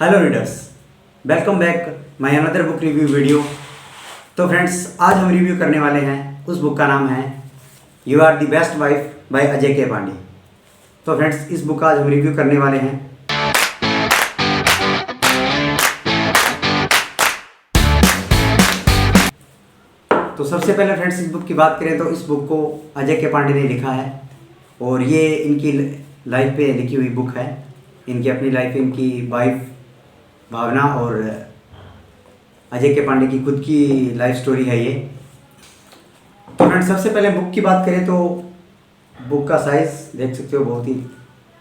Hello readers, welcome back my another book review video. तो friends, आज हम review करने वाले हैं उस बुक का नाम है you are the best wife by Ajay K Pandey. तो फ्रेंड्स, इस बुक का आज हम रिव्यू करने वाले हैं। तो सबसे पहले फ्रेंड्स, इस बुक की बात करें तो इस बुक को अजय के पांडे ने लिखा है और ये इनकी लाइफ पे लिखी हुई बुक है। इनकी अपनी लाइफ, इनकी वाइफ भावना और अजय के पांडे की खुद की लाइफ स्टोरी है ये। तो फ्रेंड्स, सबसे पहले बुक की बात करें तो बुक का साइज़ देख सकते हो, बहुत ही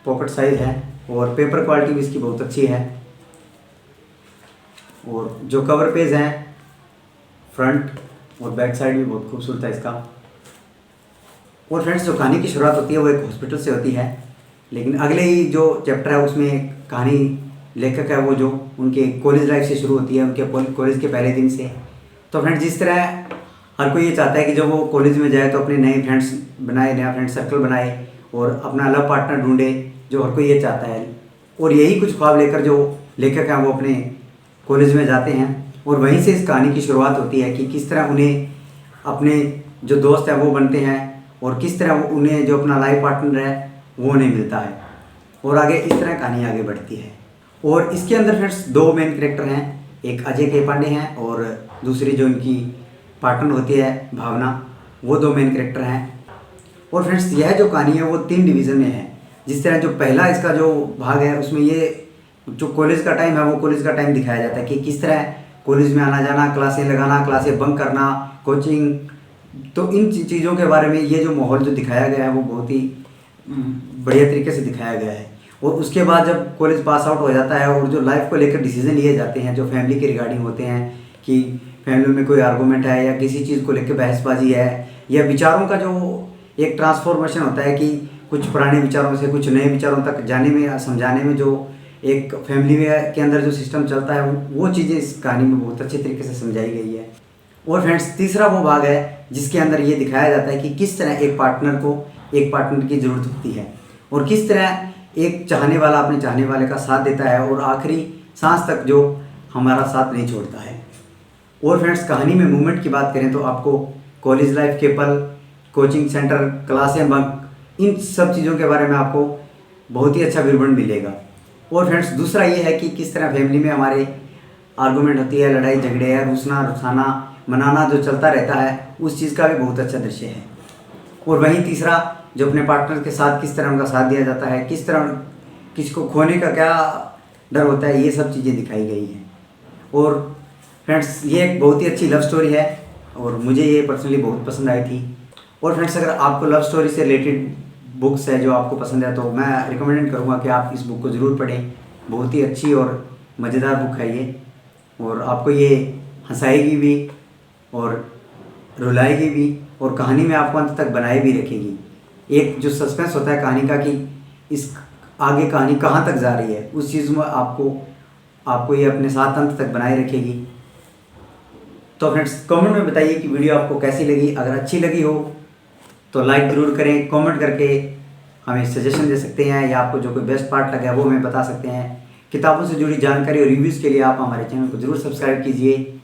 पॉकेट साइज़ है और पेपर क्वालिटी भी इसकी बहुत अच्छी है। और जो कवर पेज है, फ्रंट और बैक साइड भी बहुत खूबसूरत है इसका। और फ्रेंड्स, जो कहानी की शुरुआत होती है वो एक हॉस्पिटल से होती है, लेकिन अगले ही जो चैप्टर है उसमें कहानी लेखक है वो जो उनके कॉलेज लाइफ से शुरू होती है, उनके कॉलेज के पहले दिन से। तो फ्रेंड्स, जिस तरह हर कोई ये चाहता है कि जब वो कॉलेज में जाए तो अपने नए फ्रेंड्स बनाए, नया फ्रेंड सर्कल बनाए और अपना लव पार्टनर ढूंढे, जो हर कोई ये चाहता है। और यही कुछ ख्वाब लेकर जो लेखक हैं वो अपने कॉलेज में जाते हैं और वहीं से इस कहानी की शुरुआत होती है कि किस तरह उन्हें अपने जो दोस्त हैं वो बनते हैं और किस तरह उन्हें जो अपना लाइफ पार्टनर है वो उन्हें मिलता है। और आगे इस तरह कहानी आगे बढ़ती है। और इसके अंदर फ्रेंड्स दो मेन कैरेक्टर हैं, एक अजय के पांडे हैं और दूसरी जो इनकी पार्टनर होती है भावना, वो दो मेन कैरेक्टर हैं। और फ्रेंड्स, यह जो कहानी है वो 3 डिवीज़न में है। जिस तरह जो पहला इसका जो भाग है उसमें ये जो कॉलेज का टाइम है वो कॉलेज का टाइम दिखाया जाता है कि किस तरह कॉलेज में आना जाना, क्लासें लगाना, क्लासें बंक करना, कोचिंग, तो इन चीज़ों के बारे में ये जो माहौल जो दिखाया गया है वो बहुत ही बढ़िया तरीके से दिखाया गया है। और उसके बाद जब कॉलेज पास आउट हो जाता है और जो लाइफ को लेकर डिसीजन लिए जाते हैं जो फैमिली के रिगार्डिंग होते हैं कि फैमिली में कोई आर्गूमेंट है या किसी चीज़ को लेकर बहसबाजी है या विचारों का जो एक ट्रांसफॉर्मेशन होता है कि कुछ पुराने विचारों से कुछ नए विचारों तक जाने में, समझाने में जो एक फैमिली में के अंदर जो सिस्टम चलता है वो चीज़ें इस कहानी में बहुत अच्छे तरीके से समझाई गई है। और फ्रेंड्स, तीसरा वो भाग है जिसके अंदर ये दिखाया जाता है कि किस तरह एक पार्टनर की ज़रूरत होती है और किस तरह एक चाहने वाला अपने चाहने वाले का साथ देता है और आखिरी सांस तक जो हमारा साथ नहीं छोड़ता है। और फ्रेंड्स, कहानी में मूवमेंट की बात करें तो आपको कॉलेज लाइफ के पल, कोचिंग सेंटर, क्लासें बंक, इन सब चीज़ों के बारे में आपको बहुत ही अच्छा विवरण मिलेगा। और फ्रेंड्स, दूसरा ये है कि किस तरह फैमिली में हमारे आर्गूमेंट होती है, लड़ाई झगड़े है, रूसना रुसाना मनाना जो चलता रहता है, उस चीज़ का भी बहुत अच्छा दृश्य है। और वहीं तीसरा, जो अपने पार्टनर के साथ किस तरह उनका साथ दिया जाता है, किस तरह किसको खोने का क्या डर होता है, ये सब चीज़ें दिखाई गई हैं। और फ्रेंड्स, ये एक बहुत ही अच्छी लव स्टोरी है और मुझे ये पर्सनली बहुत पसंद आई थी। और फ्रेंड्स, अगर आपको लव स्टोरी से रिलेटेड बुक्स है जो आपको पसंद है तो मैं रिकमेंड करूँगा कि आप इस बुक को ज़रूर पढ़ें। बहुत ही अच्छी और मज़ेदार बुक है ये और आपको ये हंसाएगी भी और रुलाएगी भी और कहानी में आपको अंत तक बनाए भी रखेगी। एक जो सस्पेंस होता है कहानी का कि इस आगे कहानी कहाँ तक जा रही है, उस चीज़ में आपको ये अपने साथ अंत तक बनाए रखेगी। तो फ्रेंड्स, कमेंट में बताइए कि वीडियो आपको कैसी लगी। अगर अच्छी लगी हो तो लाइक ज़रूर करें, कमेंट करके हमें सजेशन दे सकते हैं या आपको जो कोई बेस्ट पार्ट लगा है वो हमें बता सकते हैं। किताबों से जुड़ी जानकारी और रिव्यूज़ के लिए आप हमारे चैनल को ज़रूर सब्सक्राइब कीजिए।